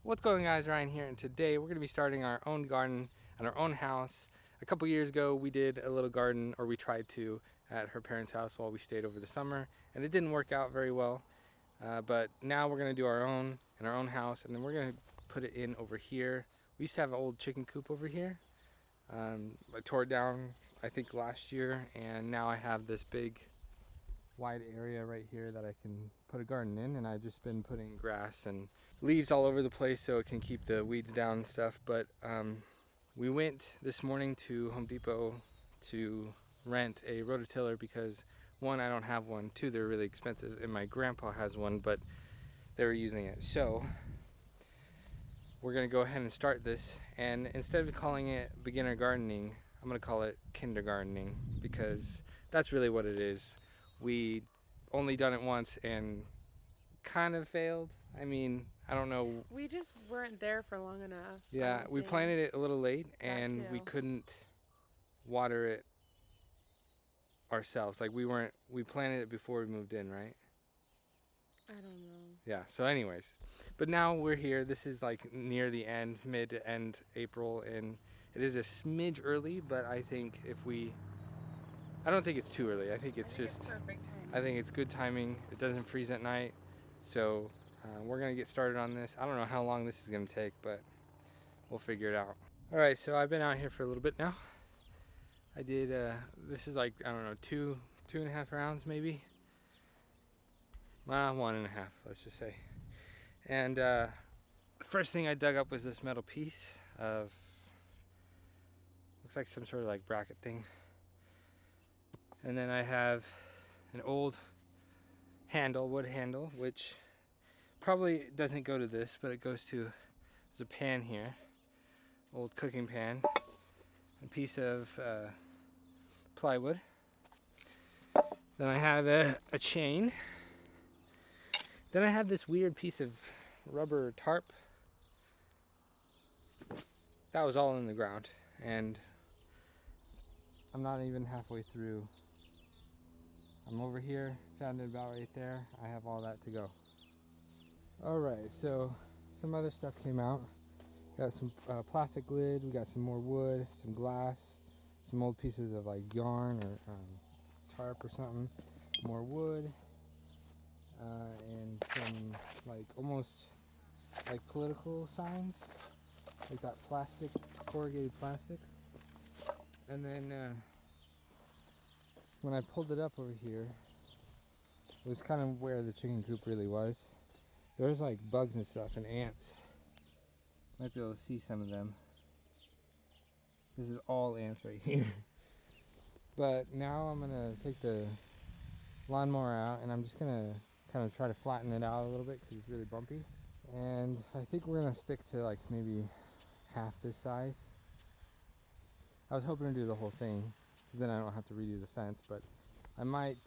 What's going on, guys? Ryan here, and today we're going to be starting our own garden at our own house. A couple years ago we did a little garden, or we tried to, at her parents' house while we stayed over the summer, and it didn't work out very well. But now we're going to do our own in our own house, and then we're going to put it in over here. We used to have an old chicken coop over here. I tore it down, I think, last year, and now I have this big wide area right here that I can put a garden in, and I've just been putting grass and leaves all over the place so it can keep the weeds down and stuff. But we went this morning to Home Depot to rent a rototiller because one, I don't have one, two, they're really expensive, and my grandpa has one, but they were using it. So we're gonna go ahead and start this, and instead of calling it beginner gardening, I'm gonna call it kindergartening, because that's really what it is. We only done it once and kind of failed. I mean, I don't know. We just weren't there for long enough. Yeah, we planted it a little late, and we couldn't water it ourselves. Like we planted it before we moved in, right? I don't know. Yeah, so anyways. But now we're here. This is like near the end, mid to end April, and it is a smidge early, but I think I don't think it's too early. I think it's just perfect timing. I think it's good timing. It doesn't freeze at night. So we're gonna get started on this. I don't know how long this is gonna take, but we'll figure it out. All right, so I've been out here for a little bit now. I did, this is like, I don't know, two and a half rounds maybe. Well, 1.5, let's just say. And the first thing I dug up was this metal piece of, looks like some sort of like bracket thing. And then I have an old handle, wood handle, which probably doesn't go to this, but it goes to, there's a pan here, old cooking pan, a piece of plywood. Then I have a chain. Then I have this weird piece of rubber tarp. That was all in the ground, and I'm not even halfway through. I'm over here, found it about right there. I have all that to go. Alright, so some other stuff came out. Got some plastic lid, we got some more wood, some glass, some old pieces of like yarn or tarp or something, more wood, and some like almost like political signs, like that plastic, corrugated plastic. And then when I pulled it up over here, it was kind of where the chicken coop really was. There was like bugs and stuff and ants. Might be able to see some of them. This is all ants right here. But now I'm gonna take the lawnmower out, and I'm just gonna kind of try to flatten it out a little bit because it's really bumpy. And I think we're gonna stick to like maybe half this size. I was hoping to do the whole thing because then I don't have to redo the fence, but I might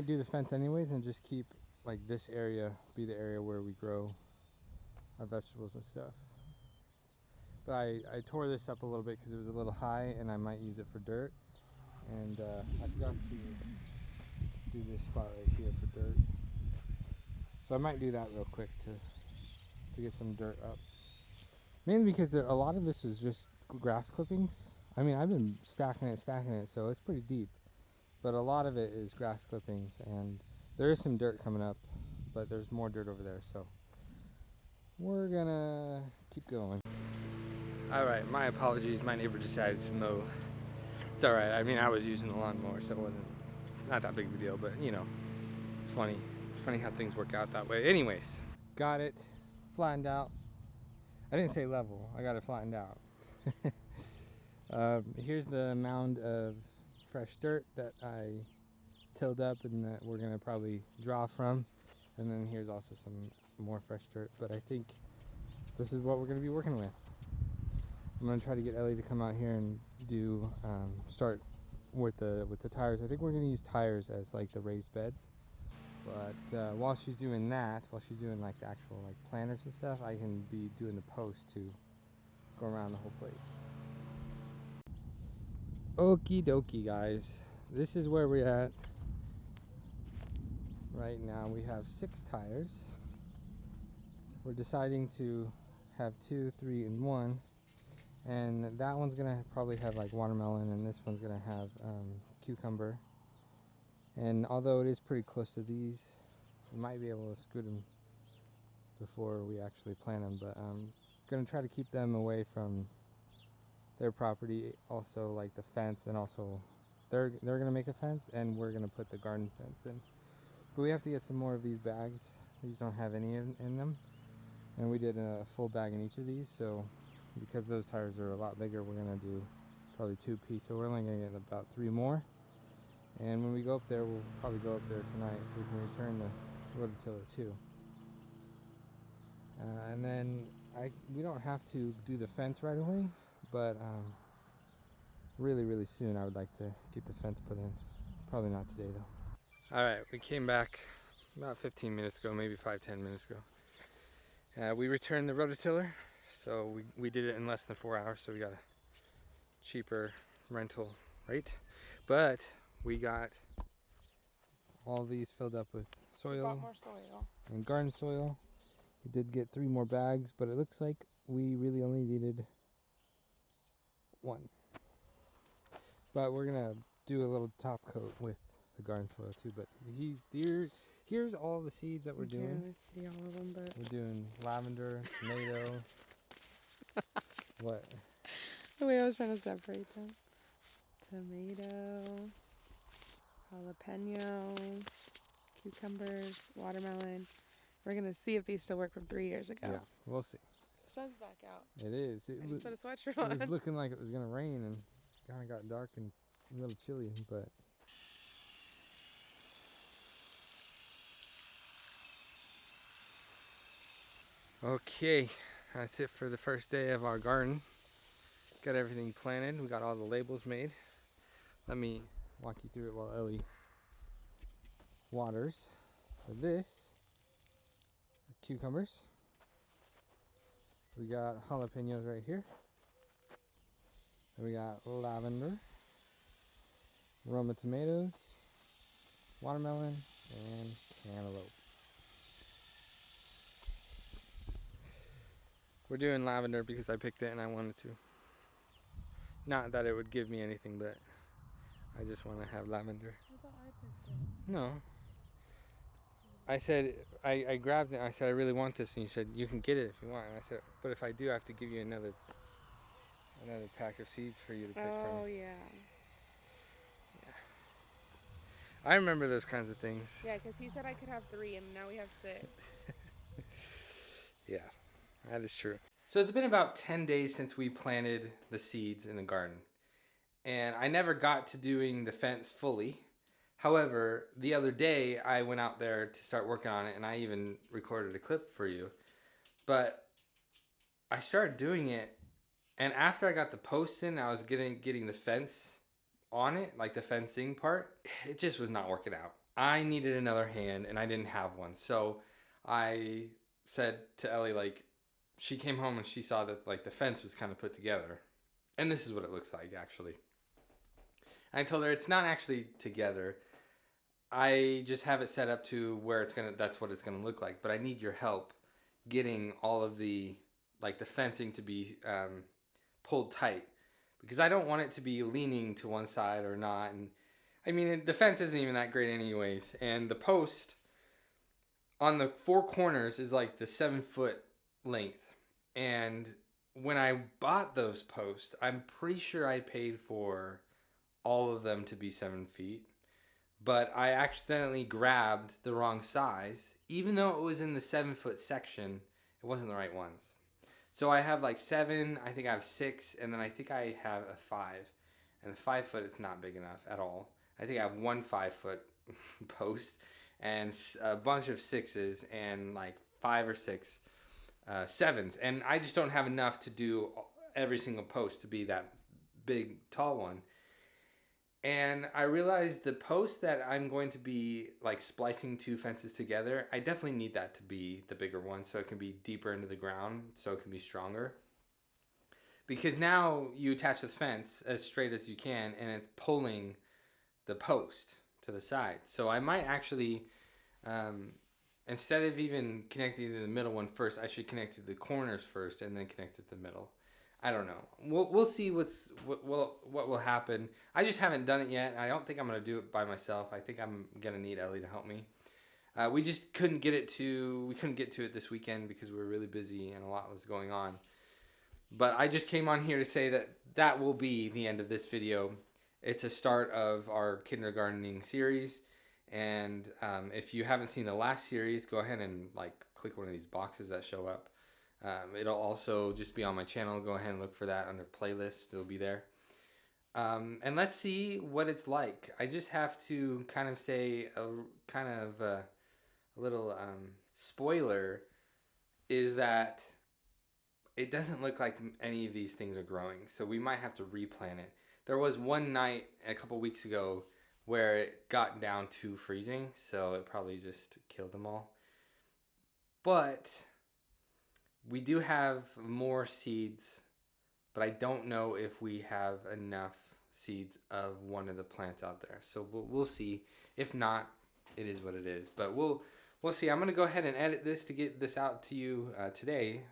do the fence anyways and just keep like this area be the area where we grow our vegetables and stuff. But I tore this up a little bit because it was a little high, and I might use it for dirt. And I forgot to do this spot right here for dirt. So I might do that real quick to get some dirt up. Mainly because a lot of this was just grass clippings. I mean, I've been stacking it, so it's pretty deep. But a lot of it is grass clippings, and there is some dirt coming up, but there's more dirt over there, so we're gonna keep going. Alright, my apologies, my neighbor decided to mow. It's alright, I mean, I was using the lawnmower, so it's not that big of a deal, but you know, it's funny. It's funny how things work out that way. Anyways, got it flattened out. I didn't say level, I got it flattened out. Here's the mound of fresh dirt that I tilled up and that we're gonna probably draw from. And then here's also some more fresh dirt, but I think this is what we're gonna be working with. I'm gonna try to get Ellie to come out here and do start with the tires. I think we're gonna use tires as like the raised beds. But while she's doing that, while she's doing like the actual like planters and stuff, I can be doing the post to go around the whole place. Okie dokie, guys. This is where we're at right now. We have 6 tires. we're deciding to have 2, 3, and 1. And that one's gonna probably have like watermelon, and this one's gonna have cucumber. And although it is pretty close to these, we might be able to scoot them before we actually plant them. But I'm gonna try to keep them away from their property. Also, like the fence, and also they're gonna make a fence, and we're gonna put the garden fence in. But we have to get some more of these bags. These don't have any in them, and we did a full bag in each of these. So because those tires are a lot bigger, we're gonna do probably 2 piece. So we're only gonna get about 3 more. And when we go up there, we'll probably go up there tonight so we can return the rototiller too. And then we don't have to do the fence right away, but really soon I would like to get the fence put in. Probably not today though. All right, we came back about 15 minutes ago, maybe 5-10 minutes ago. We returned the rototiller, so we did it in less than 4 hours, so we got a cheaper rental rate. But we got all these filled up with soil. Got more soil. And garden soil. We did get 3 more bags, but it looks like we really only needed 1. But we're gonna do a little top coat with the garden soil too. But here's all the seeds that we're doing. Can't really see all of them, but We're doing lavender, tomato. What? the way I was trying to separate them. Tomato, jalapenos, cucumbers, watermelon. We're gonna see if these still work from 3 years ago. Yeah, we'll see. The sun's back out. It is. I just put a sweatshirt It on. was looking like it was gonna rain, and kind of got dark and a little chilly, but okay, that's it for the first day of our garden. Got everything planted. We got all the labels made. Let me walk you through it while Ellie waters. For this, cucumbers. We got jalapenos right here. And we got lavender, Roma tomatoes, watermelon, and cantaloupe. We're doing lavender because I picked it and I wanted to. Not that it would give me anything, but I just want to have lavender. I thought I picked it. No. I said, I grabbed it. I said, I really want this. And you said, you can get it if you want. And I said, but if I do, I have to give you another pack of seeds for you to pick from. Oh, yeah. I remember those kinds of things. Yeah, because he said I could have 3, and now we have 6. Yeah, that is true. So it's been about 10 days since we planted the seeds in the garden. And I never got to doing the fence fully. However, the other day I went out there to start working on it, and I even recorded a clip for you. But I started doing it, and after I got the post in, I was getting the fence on it, like the fencing part. It just was not working out. I needed another hand, and I didn't have one. So I said to Ellie, like, she came home and she saw that like the fence was kind of put together. And this is what it looks like, actually. I told her it's not actually together. I just have it set up to where that's what it's gonna look like. But I need your help getting all of the fencing to be pulled tight, because I don't want it to be leaning to one side or not. And I mean, the fence isn't even that great anyways. And the post on the 4 corners is like the 7-foot length. And when I bought those posts, I'm pretty sure I paid for all of them to be 7 feet. But I accidentally grabbed the wrong size. Even though it was in the 7-foot section, it wasn't the right ones. So I have like 7, I think I have 6, and then I think I have a 5. And the 5 foot is not big enough at all. I think I have 1 5-foot post and a bunch of 6s and like 5 or 6 7s. And I just don't have enough to do every single post to be that big, tall one. And I realized the post that I'm going to be like splicing 2 fences together, I definitely need that to be the bigger one so it can be deeper into the ground, so it can be stronger. Because now you attach the fence as straight as you can, and it's pulling the post to the side. So I might actually instead of even connecting to the middle one first, I should connect to the corners first and then connect to the middle. I don't know. We'll see what will happen. I just haven't done it yet. I don't think I'm gonna do it by myself. I think I'm gonna need Ellie to help me. We just couldn't get to it this weekend because we were really busy and a lot was going on. But I just came on here to say that will be the end of this video. It's a start of our kindergartening series. And if you haven't seen the last series, go ahead and click one of these boxes that show up. It'll also just be on my channel. Go ahead and look for that under playlist. It'll be there. And let's see what it's like. I just have to kind of say a little spoiler is that it doesn't look like any of these things are growing. So we might have to replant it. There was one night a couple weeks ago where it got down to freezing, so it probably just killed them all. But we do have more seeds, but I don't know if we have enough seeds of one of the plants out there. So we'll see. If not, it is what it is. But we'll see. I'm going to go ahead and edit this to get this out to you today.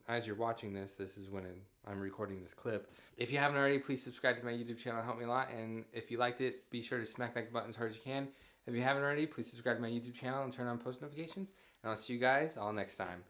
As you're watching this, this is when I'm recording this clip. If you haven't already, please subscribe to my YouTube channel. It'll help me a lot. And if you liked it, be sure to smack that button as hard as you can. If you haven't already, please subscribe to my YouTube channel and turn on post notifications. And I'll see you guys all next time.